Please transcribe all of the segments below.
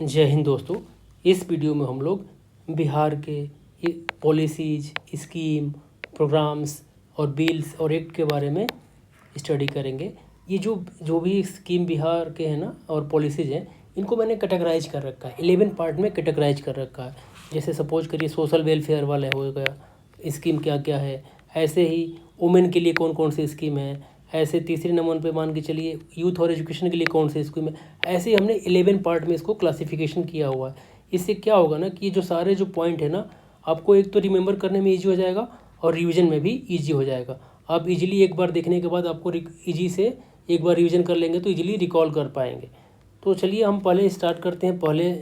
जय हिंद दोस्तों। इस वीडियो में हम लोग बिहार के पॉलिसीज, स्कीम, प्रोग्राम्स और बिल्स और एक्ट के बारे में स्टडी करेंगे। ये जो भी स्कीम बिहार के हैं ना और पॉलिसीज हैं, इनको मैंने कैटेगराइज कर रखा है, 11 पार्ट में कैटेगराइज कर रखा है। जैसे सपोज करिए सोशल वेलफेयर वाला हो गया, स्कीम क्या क्या है। ऐसे ही वुमेन के लिए कौन कौन सी स्कीम है। ऐसे तीसरे नंबर पे मान के चलिए यूथ और एजुकेशन के लिए कौन सी स्कीम है। ऐसे ही हमने 11 पार्ट में इसको क्लासिफिकेशन किया हुआ है। इससे क्या होगा ना कि ये जो सारे जो पॉइंट है ना, आपको एक तो रिमेंबर करने में ईजी हो जाएगा और रिवीजन में भी ईजी हो जाएगा। आप इजीली एक बार देखने के बाद आपको ईजी से एक बार रिवीजन कर लेंगे तो इजीली रिकॉल कर पाएंगे। तो चलिए हम पहले स्टार्ट करते हैं। पहले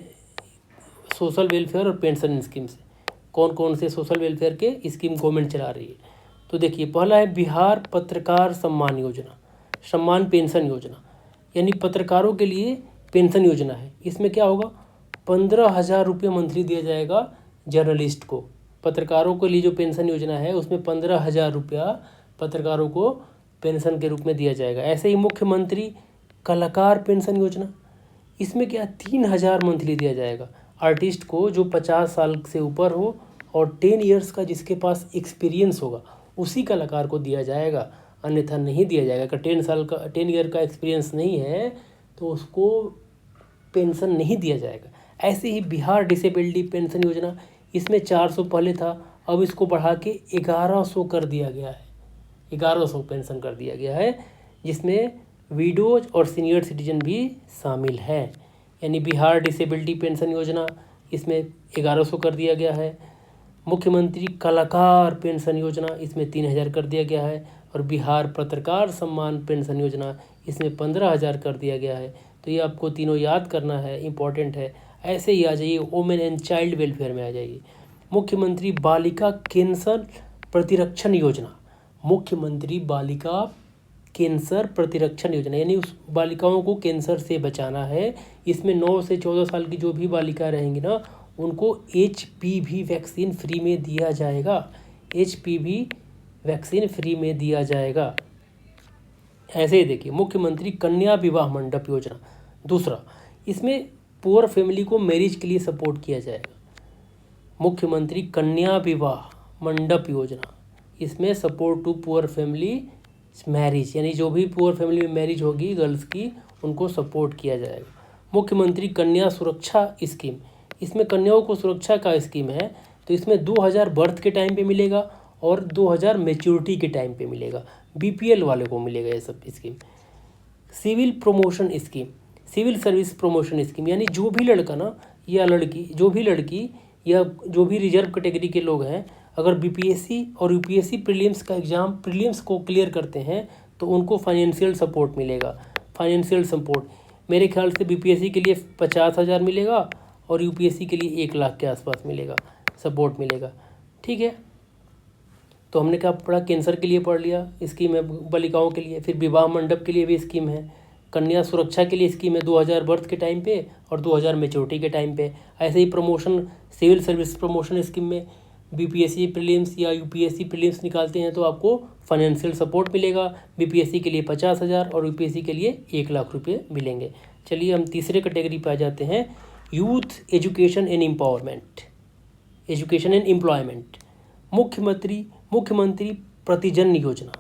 सोशल वेलफेयर और पेंशन स्कीम से, कौन कौन से सोशल वेलफेयर के स्कीम गवर्नमेंट चला रही है। तो देखिए, पहला है बिहार पत्रकार सम्मान योजना, सम्मान पेंशन योजना, यानी पत्रकारों के लिए पेंशन योजना है। इसमें क्या होगा, 15,000 रुपये मंथली दिया जाएगा जर्नलिस्ट को। पत्रकारों के लिए जो पेंशन योजना है उसमें 15,000 रुपया पत्रकारों को पेंशन के रूप में दिया जाएगा। ऐसे ही मुख्यमंत्री कलाकार पेंशन योजना, इसमें क्या 3,000 मंथली दिया जाएगा आर्टिस्ट को जो 50 साल से ऊपर हो और 10 ईयर्स का जिसके पास एक्सपीरियंस होगा उसी कलाकार को दिया जाएगा, अन्यथा नहीं दिया जाएगा। अगर 10 ईयर का एक्सपीरियंस नहीं है तो उसको पेंशन नहीं दिया जाएगा। ऐसे ही बिहार डिसेबिलिटी पेंशन योजना, इसमें 400 पहले था, अब इसको बढ़ा के 1100 कर दिया गया है। 1100 पेंशन कर दिया गया है, जिसमें विडोज और सीनियर सिटीजन भी शामिल है। यानी बिहार डिसेबिलिटी पेंशन योजना, इसमें 1100 कर दिया गया है। मुख्यमंत्री कलाकार पेंशन योजना, इसमें 3,000 कर दिया गया है। और बिहार पत्रकार सम्मान पेंशन योजना, इसमें 15,000 कर दिया गया है। तो ये आपको तीनों याद करना है, इम्पॉर्टेंट है। ऐसे ही आ जाइए वुमेन एंड चाइल्ड वेलफेयर में आ जाइए। मुख्यमंत्री बालिका कैंसर प्रतिरक्षण योजना, मुख्यमंत्री बालिका कैंसर प्रतिरक्षण योजना, यानी उस बालिकाओं को कैंसर से बचाना है। इसमें 9 से 14 साल की जो भी बालिका रहेंगी ना, उनको HPV वैक्सीन फ्री में दिया जाएगा। HPV वैक्सीन फ्री में दिया जाएगा। ऐसे ही देखिए, मुख्यमंत्री कन्या विवाह मंडप योजना, दूसरा, इसमें पुअर फैमिली को मैरिज के लिए सपोर्ट किया जाएगा। मुख्यमंत्री कन्या विवाह मंडप योजना, इसमें support to poor family marriage, यानी जो भी पुअर फैमिली में मैरिज होगी गर्ल्स की, उनको सपोर्ट किया जाएगा। मुख्यमंत्री कन्या सुरक्षा स्कीम, इसमें कन्याओं को सुरक्षा का स्कीम है। तो इसमें 2,000 बर्थ के टाइम पे मिलेगा और 2,000 मैच्योरिटी के टाइम पे मिलेगा। BPL वाले को मिलेगा ये सब scheme. Civil promotion scheme, civil service promotion scheme, यानी जो भी लड़का ना या लड़की, जो भी लड़की या जो भी रिजर्व कैटेगरी के लोग हैं, अगर BPSC और UPSC प्रीलिम्स का एग्ज़ाम प्रीलिम्स को क्लियर करते हैं तो उनको फाइनेंशियल सपोर्ट मिलेगा। फाइनेंशियल सपोर्ट मेरे ख्याल से BPSC के लिए 50,000 मिलेगा और UPSC के लिए 1 लाख के आसपास मिलेगा, सपोर्ट मिलेगा। ठीक है, तो हमने क्या पढ़ा, कैंसर के लिए पढ़ लिया, स्कीम है बालिकाओं के लिए। फिर विवाह मंडप के लिए भी स्कीम है। कन्या सुरक्षा के लिए स्कीम है 2,000 बर्थ के टाइम पे और 2,000 मैच्योरिटी के टाइम पे। ऐसे ही promotion, civil service promotion scheme में BPSC प्रीलिम्स या UPSC प्रीलिम्स निकालते हैं तो आपको फाइनेंशियल सपोर्ट मिलेगा। BPSC के लिए 50,000 और UPSC के लिए 1 लाख रुपये मिलेंगे। चलिए हम तीसरे कैटेगरी पे आ जाते हैं, youth education and empowerment, education and employment. मुख्यमंत्री प्रतिजन्य योजना,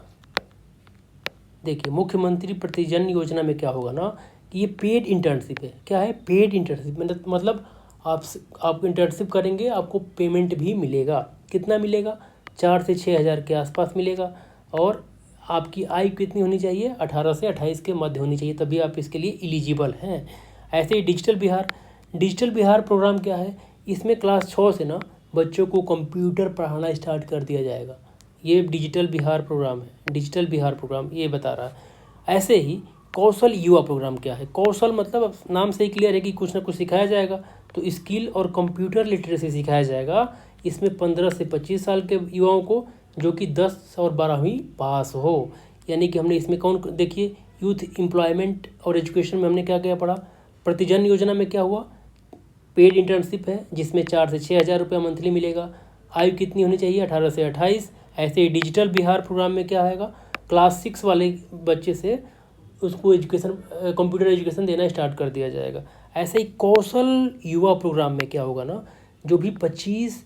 देखिए मुख्यमंत्री प्रतिजन्य योजना में क्या होगा ना कि ये पेड इंटर्नशिप है। क्या है, पेड इंटर्नशिप, मतलब आप इंटर्नशिप करेंगे, आपको पेमेंट भी मिलेगा। कितना मिलेगा, 4 से 6,000 के आसपास मिलेगा। और आपकी आयु कितनी होनी चाहिए, 18 से 28 के मध्य होनी चाहिए, तभी आप इसके लिए एलिजिबल हैं। ऐसे ही डिजिटल बिहार प्रोग्राम क्या है, इसमें क्लास 6 से ना बच्चों को कंप्यूटर पढ़ाना स्टार्ट कर दिया जाएगा। ये डिजिटल बिहार प्रोग्राम है, डिजिटल बिहार प्रोग्राम ये बता रहा है। ऐसे ही कौशल युवा प्रोग्राम क्या है, कौशल मतलब अब नाम से ही क्लियर है कि कुछ ना कुछ सिखाया जाएगा। तो स्किल और कंप्यूटर लिटरेसी सिखाया जाएगा। इसमें 15 से 25 साल के युवाओं को जो कि 10 और 12वीं पास हो। यानी कि हमने इसमें कौन, देखिए यूथ एम्प्लॉयमेंट और एजुकेशन में हमने क्या क्या पढ़ा। प्रतिजन योजना में क्या हुआ, पेड इंटर्नशिप है जिसमें 4 से 6,000 रुपया मंथली मिलेगा। आयु कितनी होनी चाहिए, 18 से 28। ऐसे ही डिजिटल बिहार प्रोग्राम में क्या आएगा, क्लास 6 वाले बच्चे से उसको एजुकेशन, कंप्यूटर एजुकेशन देना स्टार्ट कर दिया जाएगा। ऐसे ही कौशल युवा प्रोग्राम में क्या होगा ना, जो भी 15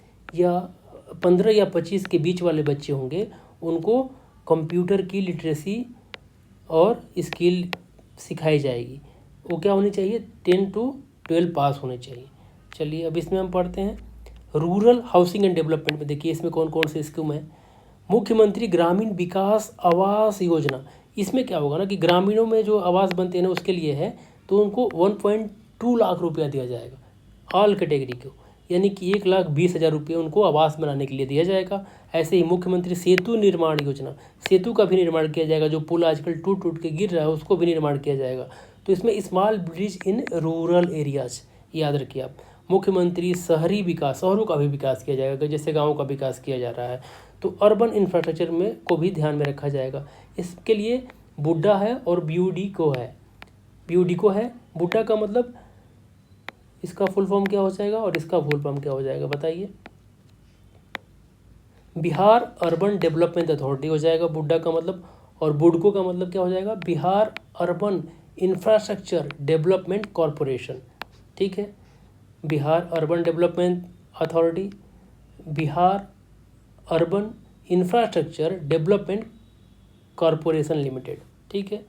या 25 के बीच वाले बच्चे होंगे उनको कंप्यूटर की लिटरेसी और स्किल सिखाई जाएगी। वो क्या होनी चाहिए, 10 to 12 पास होने चाहिए। चलिए अब इसमें हम पढ़ते हैं रूरल हाउसिंग एंड डेवलपमेंट में। देखिए इसमें कौन कौन से स्कीम है। मुख्यमंत्री ग्रामीण विकास आवास योजना, इसमें क्या होगा ना कि ग्रामीणों में जो आवास बनते हैं ना उसके लिए है, तो उनको 1.2 लाख रुपया दिया जाएगा ऑल कैटेगरी को, यानी कि 1,20,000 रुपये उनको आवास बनाने के लिए दिया जाएगा। ऐसे ही मुख्यमंत्री सेतु निर्माण योजना, सेतु का भी निर्माण किया जाएगा, जो पुल आजकल टूट टूट के गिर रहा है उसको भी निर्माण किया जाएगा। तो इसमें small bridge in rural areas याद रखिए आप। मुख्यमंत्री शहरी विकास, शहरों का भी विकास किया जाएगा, जैसे गाँव का विकास किया जा रहा है, तो अर्बन इंफ्रास्ट्रक्चर में को भी ध्यान में रखा जाएगा। इसके लिए बुड्ढा है और BUD है, BUD है। बुड्ढा का मतलब इसका फुल फॉर्म क्या हो जाएगा और इसका फुल फॉर्म क्या हो जाएगा बताइए। बिहार अर्बन डेवलपमेंट अथॉरिटी हो जाएगा बुड्ढा का मतलब, और बुडको का मतलब क्या हो जाएगा, Bihar urban infrastructure development corporation. ठीक है, Bihar urban development authority, Bihar urban infrastructure development corporation limited. ठीक है,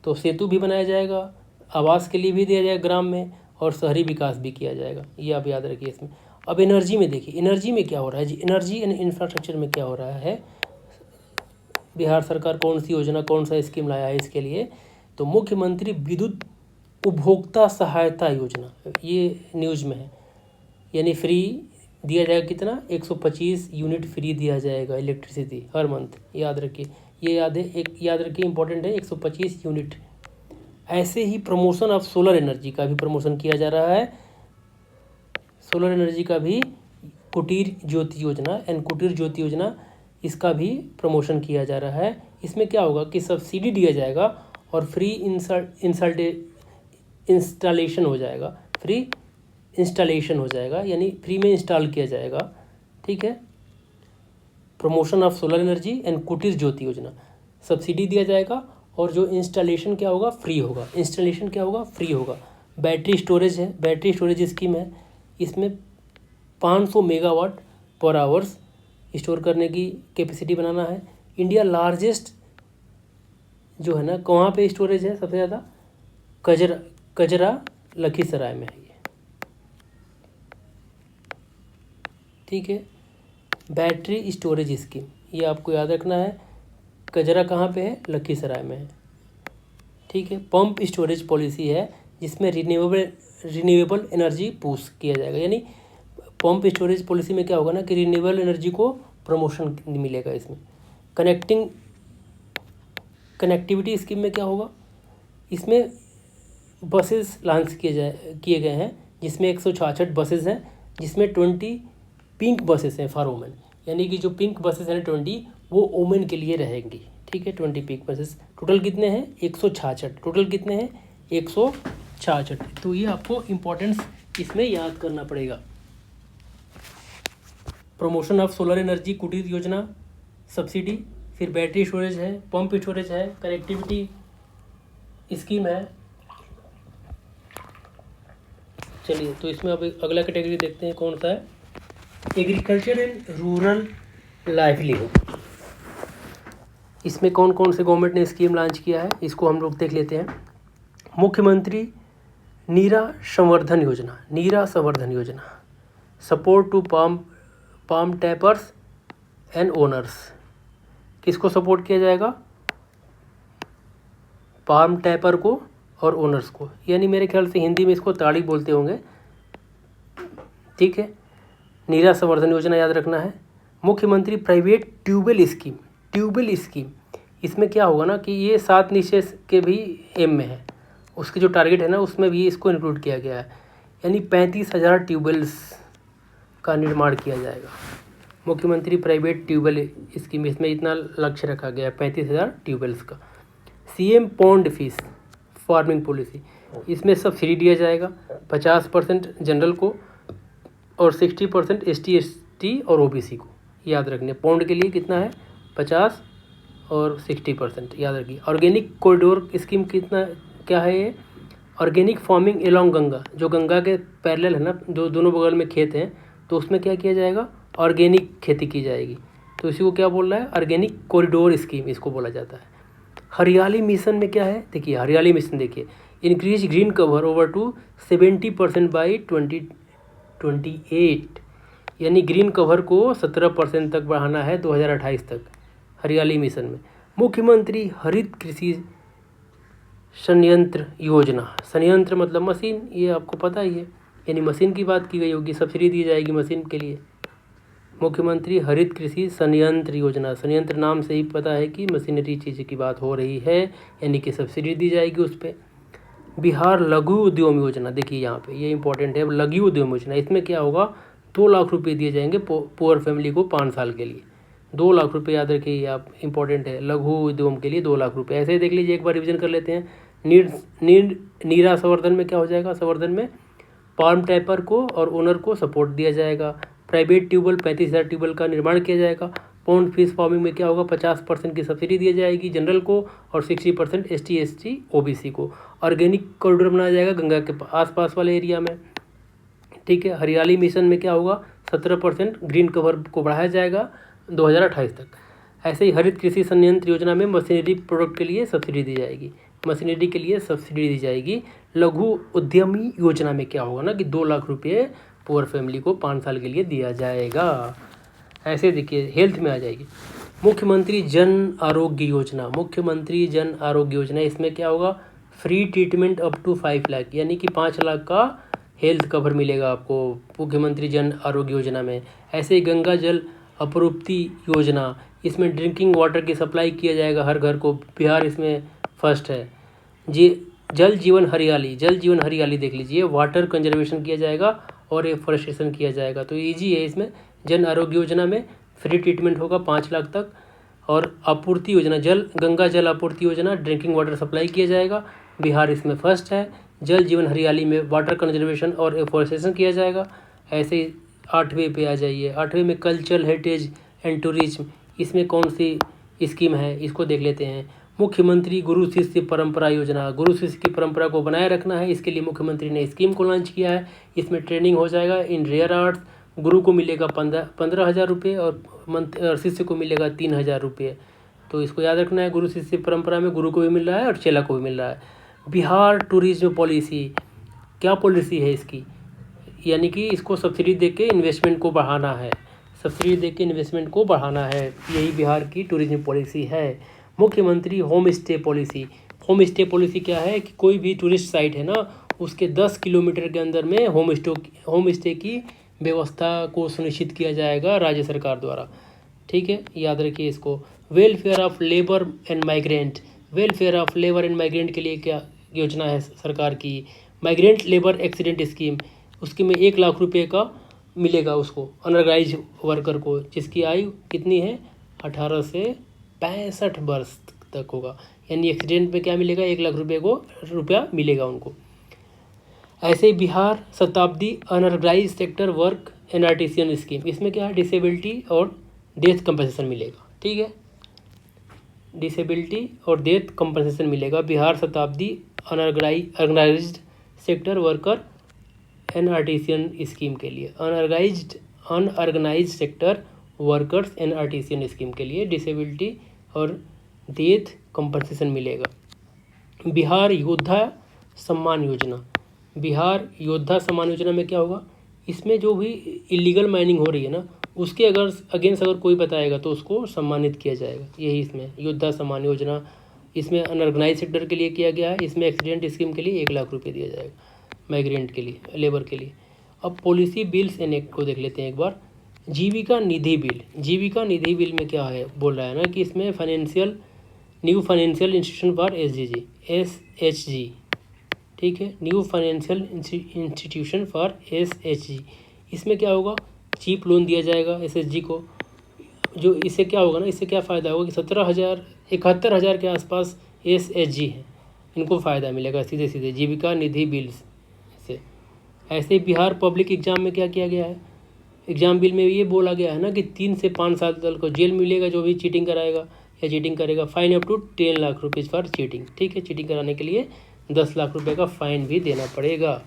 तो सेतु भी बनाया जाएगा, आवास के लिए भी दिया जाएगा ग्राम में, और शहरी विकास भी किया जाएगा, ये आप याद रखिए इसमें। अब एनर्जी में देखिए, एनर्जी में क्या हो रहा है जी, एनर्जी एंड इंफ्रास्ट्रक्चर में क्या हो रहा है, बिहार सरकार कौन सी योजना कौन सा स्कीम लाया है इसके लिए, तो मुख्यमंत्री विद्युत उपभोक्ता सहायता योजना, ये न्यूज़ में है, यानी फ्री दिया जाएगा कितना, 125 यूनिट फ्री दिया जाएगा इलेक्ट्रिसिटी हर मंथ, याद रखिए, ये याद रखिए इंपॉर्टेंट है, 125 यूनिट। ऐसे ही प्रमोशन ऑफ सोलर एनर्जी का भी प्रमोशन किया जा रहा है, सोलर एनर्जी का भी कुटीर ज्योति योजना एंड कुटीर ज्योति योजना, इसका भी प्रमोशन किया जा रहा है। इसमें क्या होगा कि सब्सिडी दिया जाएगा और फ्री इंस्टॉलेशन हो जाएगा, फ्री इंस्टॉलेशन हो जाएगा, यानी फ्री में इंस्टॉल किया जाएगा। ठीक है, promotion of solar energy and कुटीर ज्योति योजना, सब्सिडी दिया जाएगा और जो इंस्टॉलेशन क्या होगा, फ्री होगा, इंस्टॉलेशन क्या होगा, फ्री होगा। बैटरी स्टोरेज है, बैटरी स्टोरेज स्कीम है, इसमें 500 मेगावाट पर आवर्स स्टोर करने की कैपेसिटी बनाना है। इंडिया लार्जेस्ट जो है ना, कहाँ पे स्टोरेज है सबसे ज़्यादा, कजरा लखीसराय में है ये। ठीक है, बैटरी स्टोरेज स्कीम, ये आपको याद रखना है, कजरा कहाँ पे है, लखीसराय में है। ठीक है, पंप स्टोरेज पॉलिसी है, जिसमें रिन्यूएबल एनर्जी पुश किया जाएगा, यानी पंप स्टोरेज पॉलिसी में क्या होगा ना कि रिन्यूएबल एनर्जी को प्रमोशन मिलेगा इसमें। कनेक्टिविटी स्कीम में क्या होगा, इसमें बसेस लॉन्च किए गए हैं, जिसमें 166 बसेस हैं, जिसमें 20 पिंक बसेस हैं फॉर वुमेन, यानी कि जो पिंक बसेस हैं 20 वो वुमेन के लिए रहेंगी। ठीक है, 20 पिंक बसेस, टोटल कितने हैं, 166, टोटल कितने हैं, 166। तो ये आपको इम्पोर्टेंस इसमें याद करना पड़ेगा। प्रमोशन ऑफ सोलर एनर्जी कुटीर योजना, सब्सिडी, फिर बैटरी स्टोरेज है, पंप स्टोरेज है, कनेक्टिविटी स्कीम है। चलिए, तो इसमें अब अगला कैटेगरी देखते हैं कौन सा है, एग्रीकल्चर एंड रूरल लाइवलीहुड। इसमें कौन कौन से गवर्नमेंट ने स्कीम लॉन्च किया है, इसको हम लोग देख लेते हैं। मुख्यमंत्री नीरा संवर्धन योजना, support to palm tappers and owners, किसको सपोर्ट किया जाएगा, पाम टैपर को और ओनर्स को, यानी मेरे ख्याल से हिंदी में इसको ताड़ी बोलते होंगे। ठीक है, नीरा संवर्धन योजना याद रखना है। मुख्यमंत्री प्राइवेट ट्यूबवेल स्कीम, इसमें क्या होगा ना कि ये 7 निश्चय के भी एम में है, उसके जो टारगेट है ना उसमें भी इसको इंक्लूड किया गया है, यानी 35,000 ट्यूबवेल्स का निर्माण किया जाएगा। मुख्यमंत्री प्राइवेट ट्यूबवेल स्कीम, इसमें इतना लक्ष्य रखा गया है 35,000 ट्यूबवेल्स का। CM pond fish farming policy, इसमें सब्सिडी दिया जाएगा 50% जनरल को और 60% ST और OBC को, याद रखने। पॉन्ड के लिए कितना है, 50 और 60% याद रखिए। ऑर्गेनिक कॉरिडोर स्कीम क्या है ये, ऑर्गेनिक फार्मिंग एलोंग गंगा, जो गंगा के पैरेलल है ना, जो दोनों बगल में खेत हैं, तो उसमें क्या किया जाएगा, ऑर्गेनिक खेती की जाएगी। तो इसी को क्या बोल रहा है, ऑर्गेनिक कॉरिडोर स्कीम इसको बोला जाता है। हरियाली मिशन में क्या है, देखिए हरियाली मिशन देखिए, increase green cover over to 70% by 2028, यानी ग्रीन कवर को 17% तक बढ़ाना है 2028 तक हरियाली मिशन में। मुख्यमंत्री हरित कृषि संयंत्र योजना, संयंत्र मतलब मशीन, ये आपको पता ही है, यानी मशीन की बात की गई होगी, सब्सिडी दी जाएगी मशीन के लिए। मुख्यमंत्री हरित कृषि संयंत्र योजना, संयंत्र नाम से ही पता है कि मशीनरी चीज़ की बात हो रही है, यानी कि सब्सिडी दी जाएगी उस पर। बिहार लघु उद्यम योजना, देखिए यहाँ पे ये इंपॉर्टेंट है, लघु उद्यम योजना, इसमें क्या होगा, 2 लाख रुपये दिए जाएंगे पुअर फैमिली को 5 साल के लिए। 2 लाख रुपये याद रखिए आप, इंपॉर्टेंट है, लघु उद्यम के लिए 2 लाख रुपये। ऐसे ही देख लीजिए, एक बार रिविजन कर लेते हैं। नीरा संवर्धन में क्या हो जाएगा, संवर्धन में पाल्म टैपर को और ओनर को सपोर्ट दिया जाएगा। प्राइवेट ट्यूबवेल 35,000 ट्यूबवेल का निर्माण किया जाएगा। पॉन्ड फिश फार्मिंग में क्या होगा, 50% की सब्सिडी दी जाएगी जनरल को और 60% ST SC OBC को। ऑर्गेनिक कॉरिडोर बनाया जाएगा गंगा के आसपास वाले एरिया में, ठीक है। हरियाली मिशन में क्या होगा, 17% ग्रीन कवर को बढ़ाया जाएगा 2028 तक। ऐसे ही हरित कृषि संयंत्र योजना में मशीनरी प्रोडक्ट के लिए सब्सिडी दी जाएगी, मशीनरी के लिए सब्सिडी दी जाएगी। लघु उद्यमी योजना में क्या होगा ना कि 2 लाख रुपये पुअर फैमिली को 5 साल के लिए दिया जाएगा। ऐसे देखिए हेल्थ में आ जाएगी, मुख्यमंत्री जन आरोग्य योजना, मुख्यमंत्री जन आरोग्य योजना, इसमें क्या होगा, free treatment up to 5 lakh, यानी कि 5 लाख का हेल्थ कवर मिलेगा आपको मुख्यमंत्री जन आरोग्य योजना में। ऐसे ही गंगा जल आपूर्ति योजना, इसमें ड्रिंकिंग वाटर की सप्लाई किया जाएगा हर घर को, बिहार इसमें फर्स्ट है जी। जल जीवन हरियाली, जल जीवन हरियाली देख लीजिए, वाटर कंजर्वेशन किया जाएगा और एफॉरेस्टेशन किया जाएगा, तो ईजी है। इसमें जन आरोग्य योजना में फ्री ट्रीटमेंट होगा 5 लाख तक। और आपूर्ति योजना, गंगा जल आपूर्ति योजना, ड्रिंकिंग वाटर सप्लाई किया जाएगा, बिहार इसमें फर्स्ट है। जल जीवन हरियाली में वाटर कंजर्वेशन और एफॉरेस्टेशन किया जाएगा। ऐसे ही 8वें पे आ जाइए, 8वें में कल्चरल हेरिटेज एंड टूरिज्म, इसमें कौन सी स्कीम है इसको देख लेते हैं। मुख्यमंत्री गुरु शिष्य परंपरा योजना, गुरु शिष्य की परंपरा को बनाए रखना है, इसके लिए मुख्यमंत्री ने स्कीम को लॉन्च किया है। इसमें ट्रेनिंग हो जाएगा इन रेयर आर्ट्स, गुरु को मिलेगा 15,000 रुपये और शिष्य को मिलेगा 3,000 रुपये। तो इसको याद रखना है, गुरु शिष्य परंपरा में गुरु को भी मिल रहा है और चेला को भी मिल रहा है। बिहार टूरिज्म पॉलिसी, क्या पॉलिसी है इसकी, यानी कि इसको सब्सिडी देके इन्वेस्टमेंट को बढ़ाना है, सब्सिडी देके इन्वेस्टमेंट को बढ़ाना है, यही बिहार की टूरिज्म पॉलिसी है। मुख्यमंत्री home stay policy, home stay policy क्या है कि कोई भी टूरिस्ट साइट है ना, उसके 10 किलोमीटर के अंदर में होम स्टे की व्यवस्था को सुनिश्चित किया जाएगा राज्य सरकार द्वारा, ठीक है, याद रखिए इसको। Welfare of labour and migrant, welfare of labour and migrant के लिए क्या योजना है सरकार की, माइग्रेंट लेबर एक्सीडेंट स्कीम, उसके में 1 लाख रुपये का मिलेगा उसको, अनऑर्गेनाइज वर्कर को, जिसकी आयु कितनी है, 18 से 65 वर्ष तक होगा, यानी एक्सीडेंट में क्या मिलेगा, 1 लाख रुपया मिलेगा उनको। ऐसे बिहार शताब्दी unorganised sector work and artisan scheme, इसमें क्या है, डिसेबिलिटी और डेथ कंपनसेशन मिलेगा, ठीक है, डिसेबिलिटी और डेथ कंपनसेशन मिलेगा बिहार शताब्दी unorganised sector worker and artisan scheme के लिए, unorganised sector workers and artisan scheme के लिए डिसेबिलिटी और डेथ कंपनसेशन मिलेगा। बिहार योद्धा सम्मान योजना, बिहार योद्धा सम्मान योजना में क्या होगा, इसमें जो भी इलीगल माइनिंग हो रही है ना, उसके अगेंस्ट अगर कोई बताएगा तो उसको सम्मानित किया जाएगा, यही इसमें योद्धा सम्मान योजना। इसमें अनऑर्गेनाइज सेक्टर के लिए किया गया है, इसमें एक्सीडेंट स्कीम के लिए 1 लाख रुपये दिया जाएगा माइग्रेंट के लिए, लेबर के लिए। अब पॉलिसी बिल्स एंड एक्ट को देख लेते हैं एक बार। जीविका निधि बिल, जीविका निधि बिल में क्या है, बोल रहा है ना कि इसमें new financial institution for SHG, ठीक है, new financial institution for SHG, इसमें क्या होगा, चीप लोन दिया जाएगा SHG को। जो इससे क्या होगा ना, इससे क्या फ़ायदा होगा कि 71,000 के आसपास SHG है, इनको फ़ायदा मिलेगा सीधे सीधे जीविका निधि बिल्स से। ऐसे ही बिहार पब्लिक एग्जाम में क्या किया गया है, एग्जाम बिल में ये बोला गया है ना कि 3 से 5 साल तक को जेल मिलेगा जो भी चीटिंग कराएगा या चीटिंग करेगा, fine up to 10 lakh rupees for cheating, ठीक है, चीटिंग कराने के लिए 10 लाख रुपए का फाइन भी देना पड़ेगा।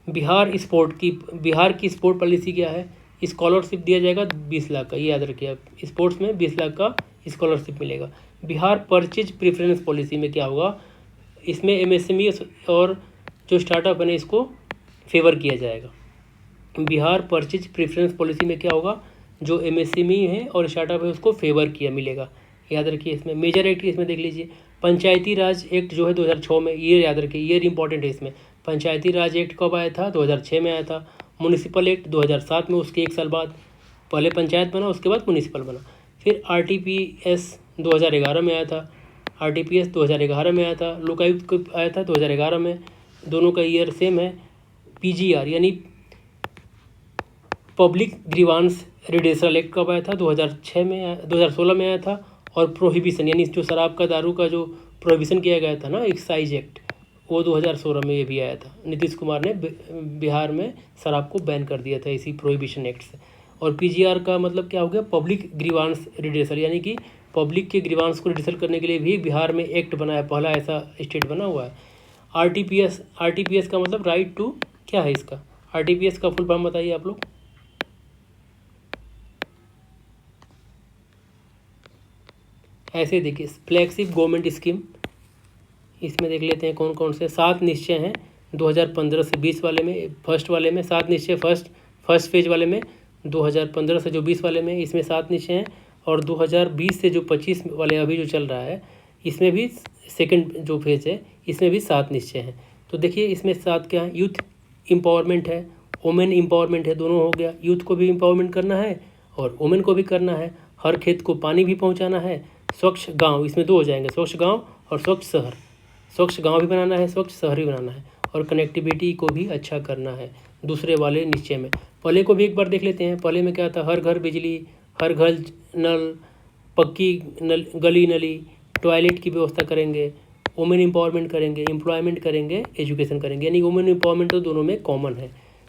बिहार की स्पोर्ट पॉलिसी क्या है? स्कॉलरशिप दिया जाएगा 20 लाख का, ये याद रखिए आप, स्पोर्ट्स में 20 लाख का स्कॉलरशिप मिलेगा। बिहार परचेज प्रेफरेंस पॉलिसी में क्या होगा? इसमें एमएसएमई और जो स्टार्टअप है ना, इसको फेवर किया जाएगा। बिहार परचेज प्रेफरेंस पॉलिसी में क्या होगा? जो एमएसएमई है और स्टार्टअप है उसको फेवर किया मिलेगा, याद रखिए। इसमें मेजर एक्ट इसमें देख लीजिए, पंचायती राज एक्ट जो है 2006 में, ये याद रखिए, ये इंपॉर्टेंट है इसमें। पंचायती राज एक्ट कब आया था? 2006 में आया था। म्यूनिसिपल एक्ट 2007 में, उसके 1 साल बाद, पहले पंचायत बना उसके बाद म्यूनिसिपल बना। फिर आरटीपीएस 2011 में आया था, आरटीपीएस 2011 में आया था। लोकायुक्त को आया था 2011 में, दोनों का ईयर सेम है। पीजीआर यानी पब्लिक ग्रीवांस रिडेशनल एक्ट कब आया था? 2016 में आया था। और प्रोहिबिशन यानी जो शराब का, दारू का जो प्रोहिबिशन किया गया था ना, एक्साइज एक्ट, वो 2016 में ये भी आया था। नीतीश कुमार ने बिहार में शराब को बैन कर दिया था इसी प्रोहिबिशन एक्ट से। और पीजीआर का मतलब क्या हो गया? पब्लिक ग्रीवांस रिडेशल, यानी कि पब्लिक के ग्रीवांस को रिडेशल करने के लिए भी बिहार में एक्ट बना है, पहला ऐसा स्टेट बना हुआ है। आरटीपीएस का मतलब राइट टू, क्या है इसका? आरटीपीएस का फुल फॉर्म बताइए आप लोग। ऐसे देखिए, फ्लैगशिप गवर्नमेंट स्कीम, इसमें देख लेते हैं कौन कौन से 7 निश्चय हैं 2015 से 20 वाले में। फर्स्ट वाले में 7 निश्चय, फर्स्ट फेज वाले में, 2015 से जो 20 वाले में, इसमें 7 निश्चय हैं। और 2020 से जो 25 वाले अभी जो चल रहा है, इसमें भी सेकंड जो फेज है, इसमें भी 7 निश्चय हैं। तो देखिए इसमें 7 क्या है? यूथ एम्पावरमेंट है, वुमेन एम्पावरमेंट है, दोनों हो गया। यूथ को भी एम्पावरमेंट करना है और वुमेन को भी करना है। हर खेत को पानी भी पहुंचाना है। स्वच्छ गांव, इसमें 2 हो जाएंगे, स्वच्छ गांव और स्वच्छ शहर। स्वच्छ गांव भी बनाना है, स्वच्छ शहर भी बनाना है, और कनेक्टिविटी को भी अच्छा करना है दूसरे वाले निश्चय में। पहले को भी एक बार देख लेते हैं। पहले में क्या था? हर घर बिजली, हर घर नल, पक्की नल, गली नली, टॉयलेट की व्यवस्था करेंगे, वुमेन एम्पावरमेंट करेंगे, एम्प्लॉयमेंट करेंगे, एजुकेशन करेंगे। यानी वुमेन एम्पावरमेंट तो दोनों में कॉमन है।